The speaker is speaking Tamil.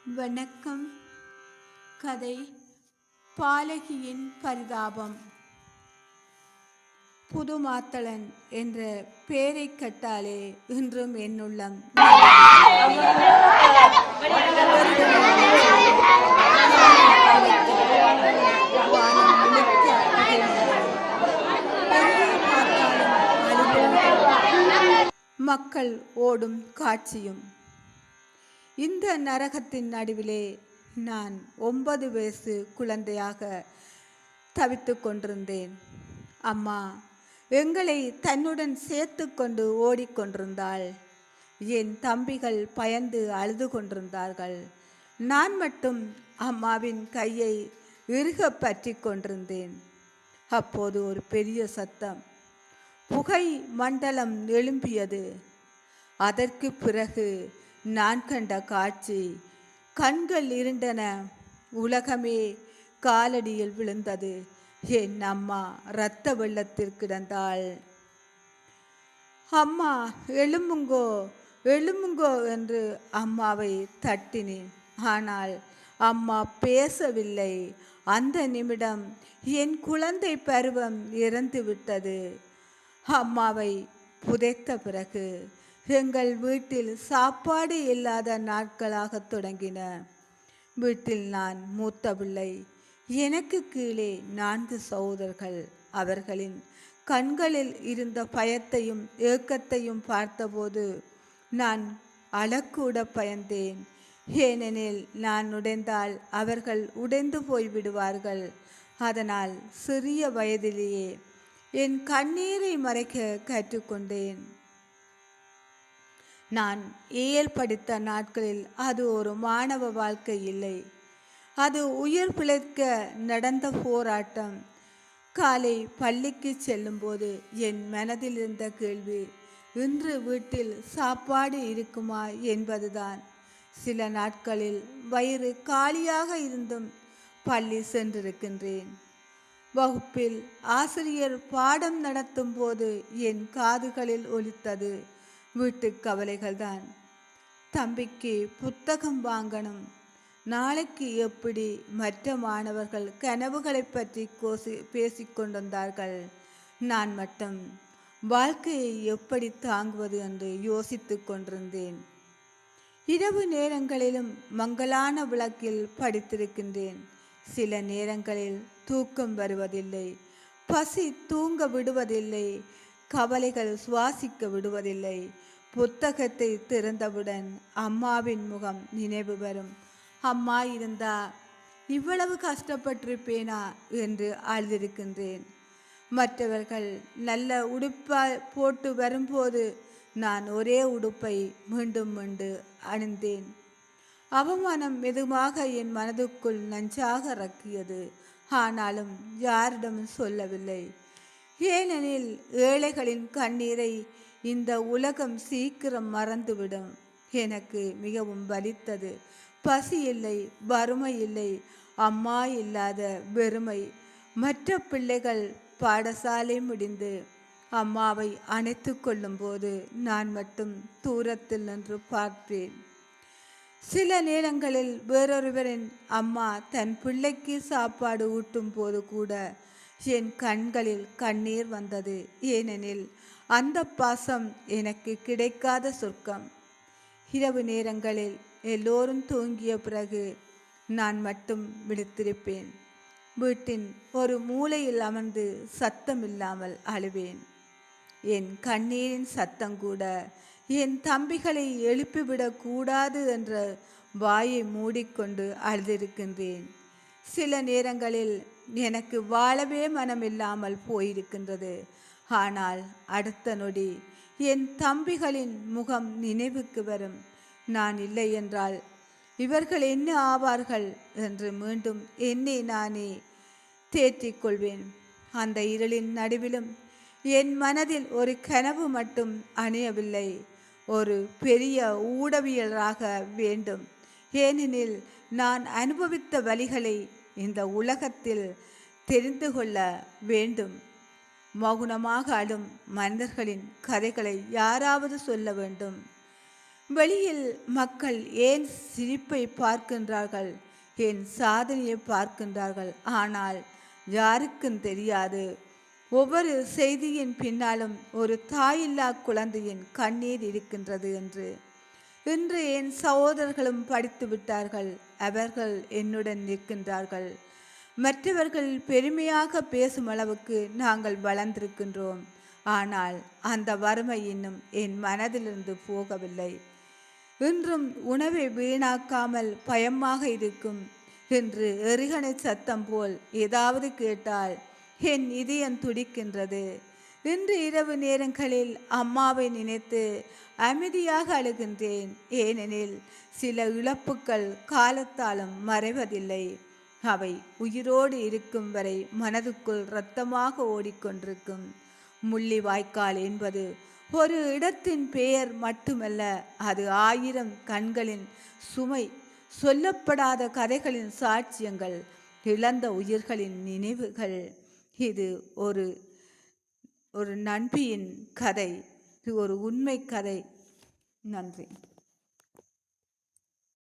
வணக்கம். கதை பாலகியின் பரிதாபம். புதுமாத்தளன் என்ற பெயரை கேட்டாலே இன்றும் என் உள்ளம் வானம் முழுக்க புகைமூட்டம். எங்கே பார்த்தாலும் அழிவுகளும் மக்கள் ஓடும் காட்சியும். இந்த நரகத்தின் நடுவிலே நான் 9 வயசு குழந்தையாக தவித்து கொண்டிருந்தேன். அம்மா எங்களை தன்னுடன் சேர்த்து கொண்டு ஓடிக்கொண்டிருந்தாள். என் தம்பிகள் பயந்து அழுது கொண்டிருந்தார்கள். நான் மட்டும் அம்மாவின் கையை இறுக பற்றி கொண்டிருந்தேன். அப்போது ஒரு பெரிய சத்தம், புகை மண்டலம் எழும்பியது. அதற்கு பிறகு நான் கண்ட காட்சி, கண்கள் இருண்டன. உலகமே காலடியில் விழுந்தது. என் அம்மா இரத்த வெள்ளத்தில் கிடந்தாள். அம்மா எழும்புங்கோ எழும்புங்கோ என்று அம்மாவை தட்டினேன். ஆனால் அம்மா பேசவில்லை. அந்த நிமிடம் என் குழந்தை பருவம் இறந்து விட்டது. அம்மாவை புதைத்த பிறகு எங்கள் வீட்டில் சாப்பாடு இல்லாத நாட்களாக தொடங்கின. வீட்டில் நான் மூத்த பிள்ளை. எனக்கு கீழே 4 சகோதரர்கள். அவர்களின் கண்களில் இருந்த பயத்தையும் ஏக்கத்தையும் பார்த்தபோது நான் அழக்கூட பயந்தேன். ஏனெனில் நான் உடைந்தால் அவர்கள் உடைந்து போய்விடுவார்கள். அதனால் சிறிய வயதிலேயே என் கண்ணீரை மறைக்க கற்றுக்கொண்டேன். நான் ஏஎல் படித்த நாட்களில் அது ஒரு மாணவ வாழ்க்கை இல்லை. அது உயிர் பிழைக்க நடந்த போராட்டம். காலை பள்ளிக்கு செல்லும்போது என் மனதில் இருந்த கேள்வி, இன்று வீட்டில் சாப்பாடு இருக்குமா என்பதுதான். சில நாட்களில் வயிறு காலியாக இருந்தும் பள்ளி சென்றிருக்கின்றேன். வகுப்பில் ஆசிரியர் பாடம் நடத்தும் போது என் காதுகளில் ஒலித்தது வீட்டு கவலைகள் தான். தம்பிக்கு புத்தகம் வாங்கணும், நாளைக்கு எப்படி. மற்ற மாணவர்கள் கனவுகளை பற்றி பேசிக்கொண்டிருந்தார்கள். நான் மட்டும் வாழ்க்கையை எப்படி தாங்குவது என்று யோசித்து கொண்டிருந்தேன். இரவு நேரங்களிலும் மங்கலான விளக்கில் படித்திருக்கின்றேன். சில நேரங்களில் தூக்கம் வருவதில்லை. பசி தூங்க விடுவதில்லை. கவலைகள் சுவாசிக்க விடுவதில்லை. புத்தகத்தை திறந்தவுடன் அம்மாவின் முகம் நினைவு வரும். அம்மா இருந்தா இவ்வளவு கஷ்டப்பட்டிருப்பேனா என்று அழுதிருக்கின்றேன். மற்றவர்கள் நல்ல உடுப்பாய் போட்டு வரும்போது நான் ஒரே உடுப்பை மீண்டும் அணிந்தேன். அவமானம் மெதுவாக என் மனதுக்குள் நஞ்சாக இறக்கியது. ஆனாலும் யாரிடமும் சொல்லவில்லை. ஏனெனில் ஏழைகளின் கண்ணீரை இந்த உலகம் சீக்கிரம் மறந்துவிடும். எனக்கு மிகவும் வலித்தது. பசி இல்லை, வறுமை இல்லை, அம்மா இல்லாத வெறுமை. மற்ற பிள்ளைகள் பாடசாலை முடிந்து அம்மாவை அணைத்து கொள்ளும் போது நான் மட்டும் தூரத்தில் நின்று பார்ப்பேன். சில நேரங்களில் வேறொருவரின் அம்மா தன் பிள்ளைக்கு சாப்பாடு ஊட்டும் போது கூட என் கண்களில் கண்ணீர் வந்தது. ஏனெனில் அந்த பாசம் எனக்கு கிடைக்காத சொர்க்கம். இரவு நேரங்களில் எல்லோரும் தூங்கிய பிறகு நான் மட்டும் விழித்திருப்பேன். வீட்டின் ஒரு மூலையில் அமர்ந்து சத்தமில்லாமல் அழுவேன். என் கண்ணீரின் சத்தம் கூட என் தம்பிகளை எழுப்பிவிடக் கூடாது என்ற வாயை மூடிக்கொண்டு அழுதிருக்கின்றேன். சில நேரங்களில் எனக்கு வாழவே மனமில்லாமல் போயிருக்கின்றது. ஆனால் அடுத்த நொடி என் தம்பிகளின் முகம் நினைவுக்கு வரும். நான் இல்லை என்றால் இவர்கள் என்ன ஆவார்கள் என்று மீண்டும் என்னை நானே தேற்றிக் கொள்வேன். அந்த இருளின் நடுவிலும் என் மனதில் ஒரு கனவு மட்டும் அணையவில்லை. ஒரு பெரிய ஊடகவியலராக வேண்டும். ஏனெனில் நான் அனுபவித்த வலிகளை இந்த உலகத்தில் தெரிந்து கொள்ள வேண்டும். மௌனமாக அழும் மனிதர்களின் கதைகளை யாராவது சொல்ல வேண்டும். வெளியில் மக்கள் ஏன் சிரிப்பை பார்க்கின்றார்கள், என் சாதனையை பார்க்கின்றார்கள். ஆனால் யாருக்கும் தெரியாது, ஒவ்வொரு செய்தியின் பின்னாலும் ஒரு தாயில்லா குழந்தையின் கண்ணீர் இருக்கின்றது என்று. இன்று என் சகோதரர்களும் படித்து விட்டார்கள். அவர்கள் என்னுடன் நிற்கின்றார்கள். மற்றவர்கள் பெருமையாக பேசும் அளவுக்கு நாங்கள் வளர்ந்திருக்கின்றோம். ஆனால் அந்த வறுமை இன்னும் என் மனதிலிருந்து போகவில்லை. இன்றும் உணவை வீணாக்காமல் பயமாக இருக்கும் என்று எறிகணை சத்தம் போல் ஏதாவது கேட்டால் என் இதயம் துடிக்கின்றது. இன்று இரவு நேரங்களில் அம்மாவை நினைத்து அமைதியாக அழுகின்றேன். ஏனெனில் சில இழப்புக்கள் காலத்தாலும் மறைவதில்லை. அவை உயிரோடு இருக்கும் வரை மனதுக்குள் இரத்தமாக ஓடிக்கொண்டிருக்கும். முள்ளிவாய்க்கால் என்பது ஒரு இடத்தின் பெயர் மட்டுமல்ல, அது 1000 கண்களின் சுமை, சொல்லப்படாத கதைகளின் சாட்சியங்கள், இழந்த உயிர்களின் நினைவுகள். இது ஒரு நண்பியின் கதை. இது ஒரு உண்மை கதை. நன்றி.